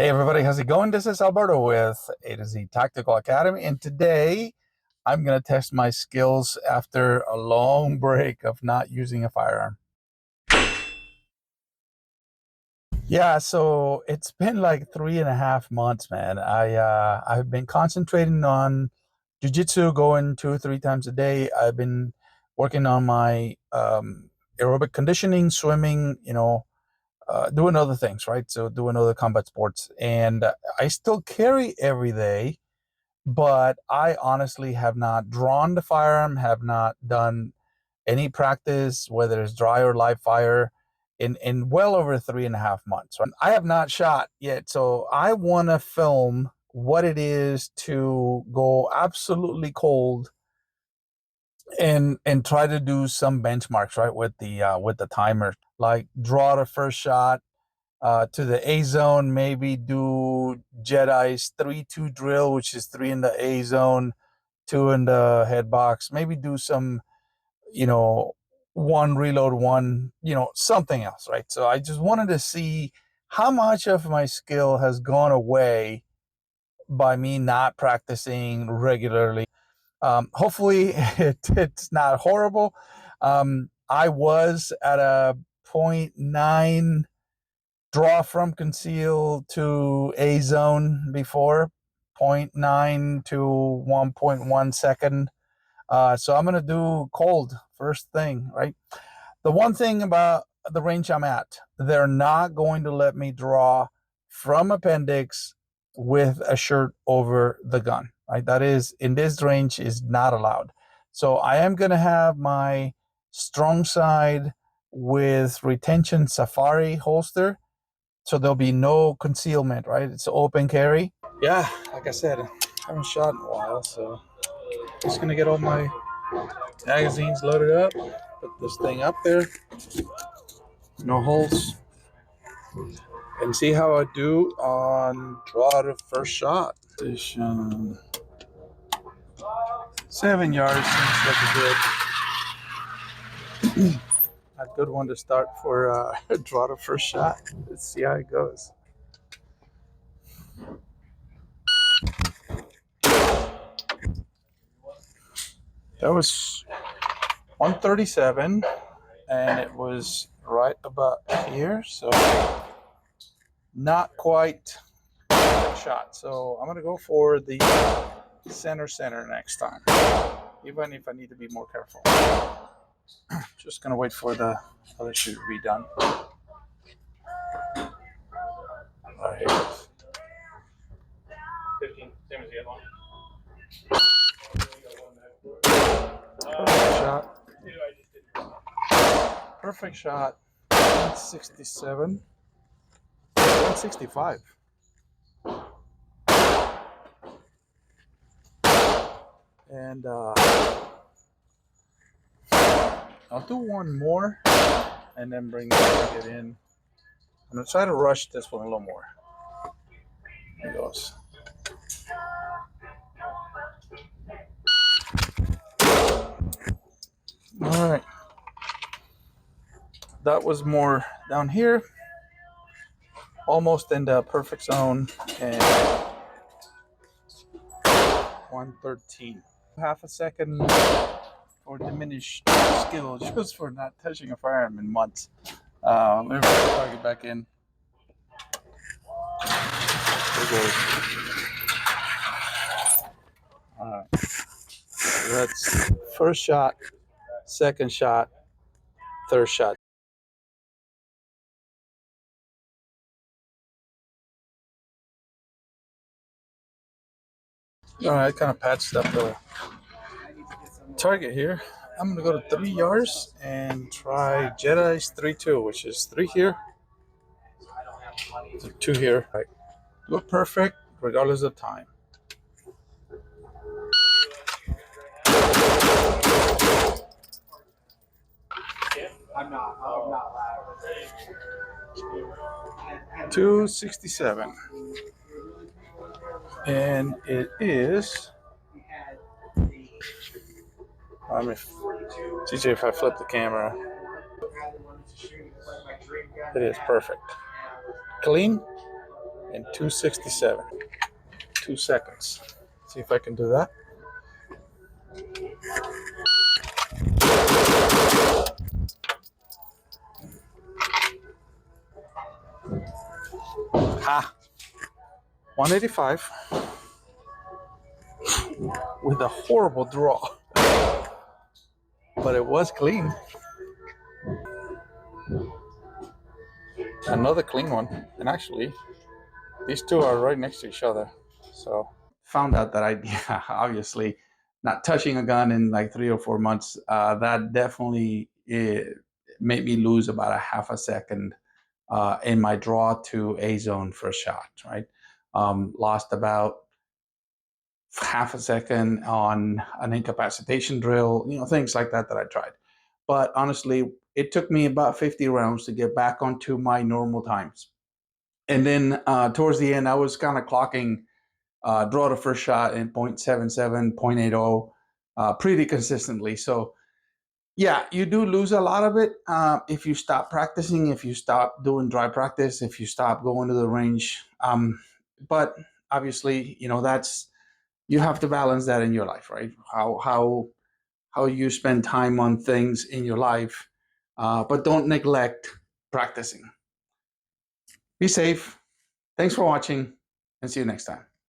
Hey everybody, how's it going? This is Alberto with A to Z Tactical Academy, and today I'm going to test my skills after a long break of not using a firearm. Yeah, so it's been like 3.5 months, man. I've been concentrating on jiu-jitsu, going 2 or 3 times a day. I've been working on my aerobic conditioning, swimming, doing other things, right? So doing other combat sports, and I still carry every day, but I honestly have not drawn the firearm, have not done any practice, whether it's dry or live fire, in well over 3.5 months. I have not shot yet, so I want to film what it is to go absolutely cold and try to do some benchmarks, right, with the timer, like draw the first shot to the A zone, maybe do Jedi's 3-2 drill, which is 3 in the A zone, 2 in the head box, maybe do some, one reload, one, something else, right? So I just wanted to see how much of my skill has gone away by me not practicing regularly. Hopefully it's not horrible. I was at a 0.9 draw from conceal to A zone before, zero point 0.9 to 1.1 second. So I'm going to do cold first thing, right? The one thing about the range I'm at, they're not going to let me draw from appendix with a shirt over the gun, right? That is, in this range, is not allowed. So I am going to have my strong side with retention safari holster, so there'll be no concealment, right? It's open carry. Yeah, like I said, I haven't shot in a while, so just gonna get all my magazines loaded up, put this thing up there, no holes, and see how I do on draw the first shot. Position 7 yards seems like a good one to start for draw the first shot. Let's see how it goes. That was 137, and it was right about here, so not quite a shot. So I'm gonna go for the center next time, even if I need to be more careful. Just gonna wait for the other shoe to be done. Right. 15, same as the other one. Perfect shot. Perfect shot. 167. 165. And I'll do one more and then bring it in. I'm gonna try to rush this one a little more. Here goes. All right. That was more down here, almost in the perfect zone, and 113. Half a second for diminished skill just for not touching a firearm in months. Let me bring the target back in. There goes. All right. So that's first shot, second shot, third shot. All right, I kind of patched up the target here. I'm going to go to 3 yards and try Jedi's 3-2, which is 3 here, 2 here. Right. Look perfect regardless of time. I'm not loud. 267. And it is. TJ, if I flip the camera, it is perfect. Clean, and 267. 2 seconds. See if I can do that. Ha! 185 with a horrible draw, but it was clean. Another clean one, and actually these two are right next to each other. So found out that I obviously not touching a gun in like 3 or 4 months, that definitely made me lose about a half a second in my draw to A zone first shot, right? Lost about half a second on an incapacitation drill, things like that I tried. But honestly, it took me about 50 rounds to get back onto my normal times. And then towards the end, I was kind of clocking draw to first shot in 0.77, 0.80 pretty consistently. So yeah, you do lose a lot of it if you stop practicing, if you stop doing dry practice, if you stop going to the range. But obviously, that's, you have to balance that in your life, right? How you spend time on things in your life, but don't neglect practicing. Be safe. Thanks for watching, and see you next time.